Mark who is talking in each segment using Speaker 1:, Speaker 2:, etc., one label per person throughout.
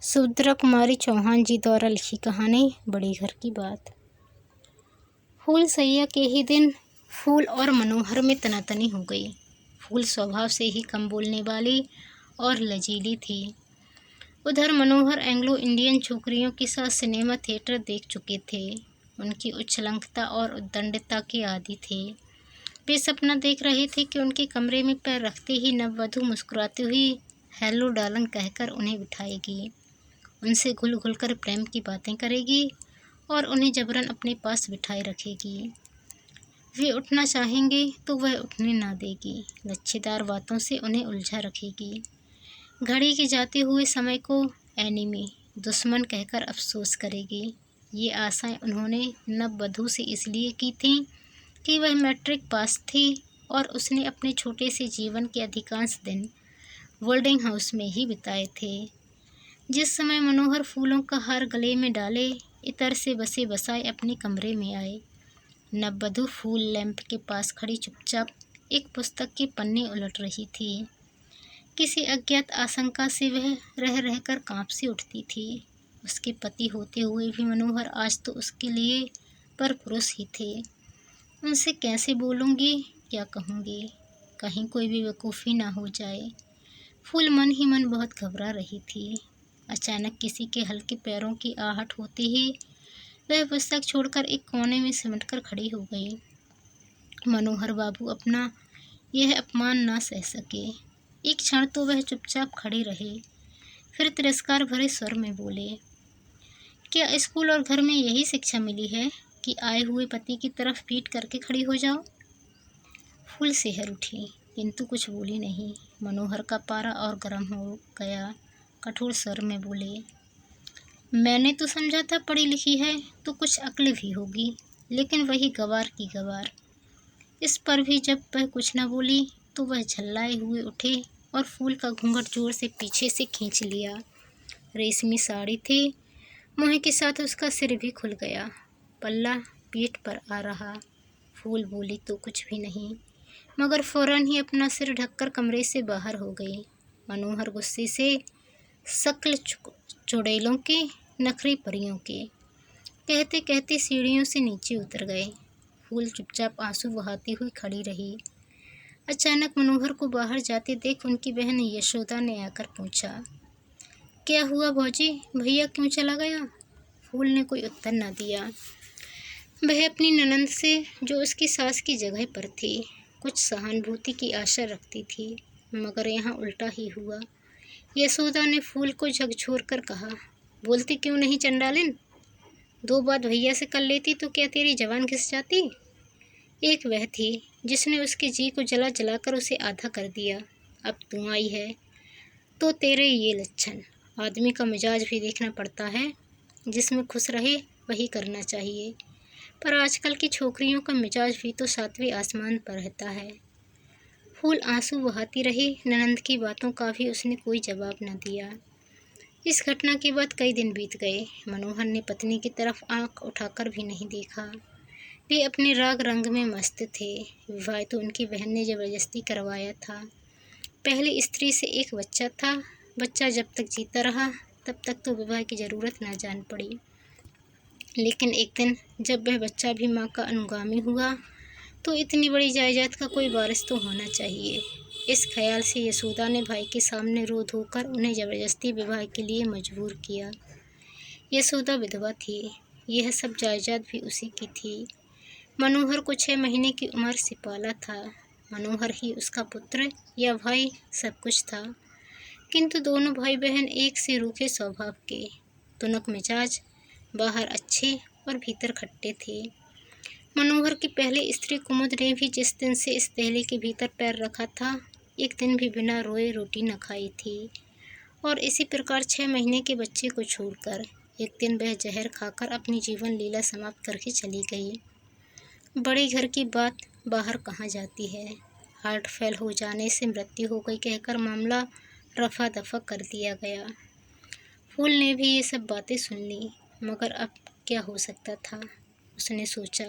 Speaker 1: सुभद्रा कुमारी चौहान जी द्वारा लिखी कहानी बड़े घर की बात। फूल सैया के ही दिन फूल और मनोहर में तनातनी हो गई। फूल स्वभाव से ही कम बोलने वाली और लजीली थी। उधर मनोहर एंग्लो इंडियन छोकरियों के साथ सिनेमा थिएटर देख चुके थे। उनकी उच्छृंखलता और उद्दंडता के आदी थे। वे सपना देख रहे थे कि उनके कमरे में पैर रखते ही नववधू मुस्कुराती हुई हेलो डार्लिंग कहकर उन्हें बिठाएगी, उनसे घुल घुल कर प्रेम की बातें करेगी और उन्हें जबरन अपने पास बिठाए रखेगी। वे उठना चाहेंगे तो वह उठने ना देगी, लच्छेदार बातों से उन्हें उलझा रखेगी। घड़ी के जाते हुए समय को एनिमी दुश्मन कहकर अफसोस करेगी। ये आशाएं उन्होंने नववधू से इसलिए की थीं कि वह मैट्रिक पास थी और उसने अपने छोटे से जीवन के अधिकांश दिन बोर्डिंग हाउस में ही बिताए थे। जिस समय मनोहर फूलों का हार गले में डाले इतर से बसे बसाए अपने कमरे में आए, नववधू फूल लैंप के पास खड़ी चुपचाप एक पुस्तक के पन्ने उलट रही थी। किसी अज्ञात आशंका से वह रह रहकर कांप से उठती थी। उसके पति होते हुए भी मनोहर आज तो उसके लिए परपुरुष ही थे। उनसे कैसे बोलूँगी, क्या कहूँगी, कहीं कोई भी बेवकूफ़ी ना हो जाए। फूल मन ही मन बहुत घबरा रही थी। अचानक किसी के हल्के पैरों की आहट होते ही वह पुस्तक छोड़कर एक कोने में सिमटकर खड़ी हो गई। मनोहर बाबू अपना यह अपमान ना सह सके। एक क्षण तो वह चुपचाप खड़े रहे, फिर तिरस्कार भरे स्वर में बोले, क्या स्कूल और घर में यही शिक्षा मिली है कि आए हुए पति की तरफ पीठ करके खड़ी हो जाओ? फूल सिहर उठी किंतु कुछ बोली नहीं। मनोहर का पारा और गर्म हो गया। कठोर स्वर में बोले, मैंने तो समझा था पढ़ी लिखी है तो कुछ अक्ल भी होगी, लेकिन वही गवार की गवार। इस पर भी जब वह कुछ न बोली तो वह झल्लाए हुए उठे और फूल का घूंघट जोर से पीछे से खींच लिया। रेशमी साड़ी थी, मुँह के साथ उसका सिर भी खुल गया, पल्ला पीठ पर आ रहा। फूल बोली तो कुछ भी नहीं, मगर फौरन ही अपना सिर ढककर कमरे से बाहर हो गई। मनोहर गुस्से से शक्ल चुड़ैलों के, नखरे परियों के कहते कहते सीढ़ियों से नीचे उतर गए। फूल चुपचाप आंसू बहाती हुई खड़ी रही। अचानक मनोहर को बाहर जाते देख उनकी बहन यशोदा ने आकर पूछा, क्या हुआ भौजी, भैया क्यों चला गया? फूल ने कोई उत्तर न दिया। वह अपनी ननंद से, जो उसकी सास की जगह पर थी, कुछ सहानुभूति की आशा रखती थी, मगर यहाँ उल्टा ही हुआ। यशोदा ने फूल को झकझोर कर कहा, बोलती क्यों नहीं चंडालिन? दो बात भैया से कर लेती तो क्या तेरी जवान घिस जाती? एक वह थी जिसने उसके जी को जला जलाकर उसे आधा कर दिया। अब तू आई है तो तेरे ये लक्षण। आदमी का मिजाज भी देखना पड़ता है, जिसमें खुश रहे वही करना चाहिए, पर आजकल की छोकरियों का मिजाज भी तो सातवें आसमान पर रहता है। फूल आंसू बहाती रही। ननंद की बातों का भी उसने कोई जवाब न दिया। इस घटना के बाद कई दिन बीत गए। मनोहर ने पत्नी की तरफ आंख उठाकर भी नहीं देखा। वे अपने राग रंग में मस्त थे। विवाह तो उनकी बहन ने जबरदस्ती करवाया था। पहली स्त्री से एक बच्चा था। बच्चा जब तक जीता रहा तब तक तो विवाह की ज़रूरत न जान पड़ी, लेकिन एक दिन जब वह बच्चा भी माँ का अनुगामी हुआ तो इतनी बड़ी जायदाद का कोई वारिस तो होना चाहिए। इस ख्याल से यशोदा ने भाई के सामने रो धोकर उन्हें ज़बरदस्ती विवाह के लिए मजबूर किया। यशोदा विधवा थी, यह सब जायदाद भी उसी की थी। मनोहर को 6 महीने की उम्र से पाला था। मनोहर ही उसका पुत्र या भाई सब कुछ था, किंतु दोनों भाई बहन एक से रूखे स्वभाव के, तुनक मिजाज, बाहर अच्छे और भीतर खट्टे थे। मनोहर की पहली स्त्री कुमुद ने भी जिस दिन से इस दहलीज के भीतर पैर रखा था, एक दिन भी बिना रोए रोटी न खाई थी। और इसी प्रकार 6 महीने के बच्चे को छोड़कर एक दिन वह जहर खाकर अपनी जीवन लीला समाप्त करके चली गई। बड़े घर की बात बाहर कहाँ जाती है। हार्ट फेल हो जाने से मृत्यु हो गई कहकर मामला रफा दफा कर दिया गया। फूल ने भी ये सब बातें सुन ली, मगर अब क्या हो सकता था, उसने सोचा।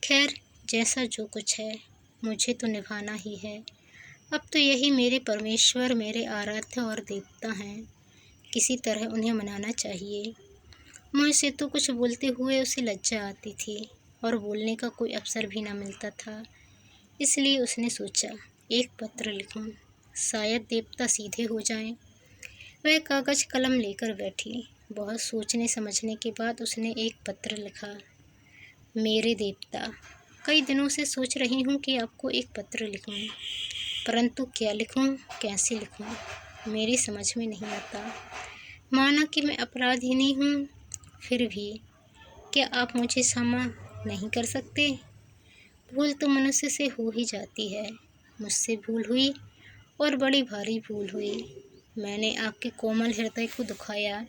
Speaker 1: खैर, जैसा जो कुछ है, मुझे तो निभाना ही है। अब तो यही मेरे परमेश्वर, मेरे आराध्य और देवता हैं। किसी तरह उन्हें मनाना चाहिए। मुझसे तो कुछ बोलते हुए उसे लज्जा आती थी और बोलने का कोई अवसर भी न मिलता था। इसलिए उसने सोचा, एक पत्र लिखूं, शायद देवता सीधे हो जाएं। वह कागज़ कलम लेकर बैठी। बहुत सोचने समझने के बाद उसने एक पत्र लिखा। मेरे देवता, कई दिनों से सोच रही हूँ कि आपको एक पत्र लिखूं, परंतु क्या लिखूं, कैसे लिखूं, मेरी समझ में नहीं आता। माना कि मैं अपराधिनी हूँ, फिर भी क्या आप मुझे क्षमा नहीं कर सकते? भूल तो मनुष्य से हो ही जाती है। मुझसे भूल हुई और बड़ी भारी भूल हुई। मैंने आपके कोमल हृदय को दुखाया,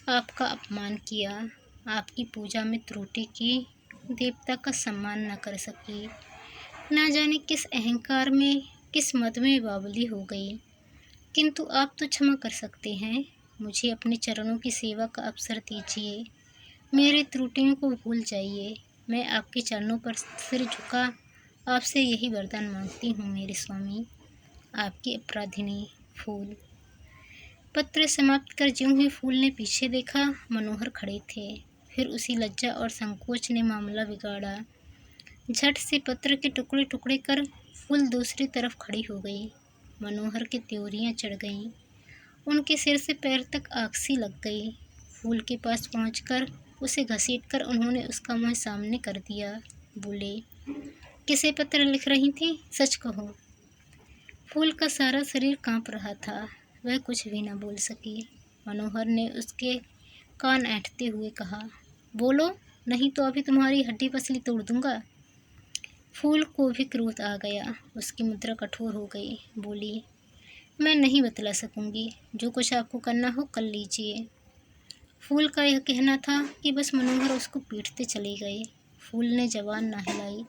Speaker 1: आपका अपमान किया, आपकी पूजा में त्रुटि की, देवता का सम्मान न कर सकी। ना जाने किस अहंकार में, किस मद में बावली हो गई। किंतु आप तो क्षमा कर सकते हैं। मुझे अपने चरणों की सेवा का अवसर दीजिए। मेरी त्रुटियों को भूल जाइए। मैं आपके चरणों पर सिर झुका आपसे यही वरदान मांगती हूँ मेरे स्वामी। आपकी अपराधिनी, फूल। पत्र समाप्त कर ज्यों ही फूल ने पीछे देखा, मनोहर खड़े थे। फिर उसी लज्जा और संकोच ने मामला बिगाड़ा। झट से पत्र के टुकड़े टुकड़े कर फूल दूसरी तरफ खड़ी हो गई। मनोहर की त्योरियां चढ़ गईं। उनके सिर से पैर तक आग सी लग गई। फूल के पास पहुंचकर उसे घसीटकर उन्होंने उसका मुंह सामने कर दिया। बोले, किसे पत्र लिख रही थी, सच कहो। फूल का सारा शरीर कांप रहा था। वह कुछ भी न बोल सकी। मनोहर ने उसके कान ऐंठते हुए कहा, बोलो, नहीं तो अभी तुम्हारी हड्डी पसली तोड़ दूंगा। फूल को भी क्रोध आ गया। उसकी मुद्रा कठोर हो गई। बोली, मैं नहीं बतला सकूंगी। जो कुछ आपको करना हो कर लीजिए। फूल का यह कहना था कि बस मनोहर उसको पीटते चले गए। फूल ने जबान न हिलाई,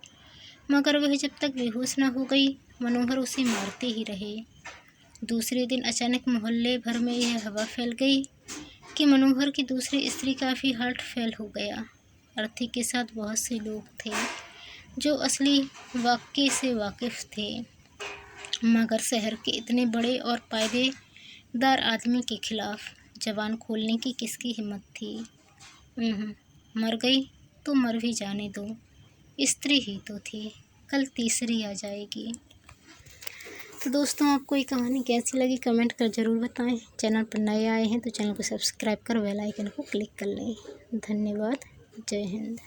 Speaker 1: मगर वह जब तक बेहोश न हो गई, मनोहर उसे मारते ही रहे। दूसरे दिन अचानक मोहल्ले भर में यह हवा फैल गई कि मनोहर की दूसरी स्त्री का भी हार्ट फेल हो गया। अर्थी के साथ बहुत से लोग थे जो असली वाक़ये से वाकिफ थे, मगर शहर के इतने बड़े और पायदेदार आदमी के खिलाफ जबान खोलने की किसकी हिम्मत थी। मर गई तो मर भी जाने दो, स्त्री ही तो थी, कल तीसरी आ जाएगी। तो दोस्तों, आपको ये कहानी कैसी लगी कमेंट कर ज़रूर बताएं। चैनल पर नए आए हैं तो चैनल को सब्सक्राइब कर बेल आइकन को क्लिक कर लें। धन्यवाद। जय हिंद।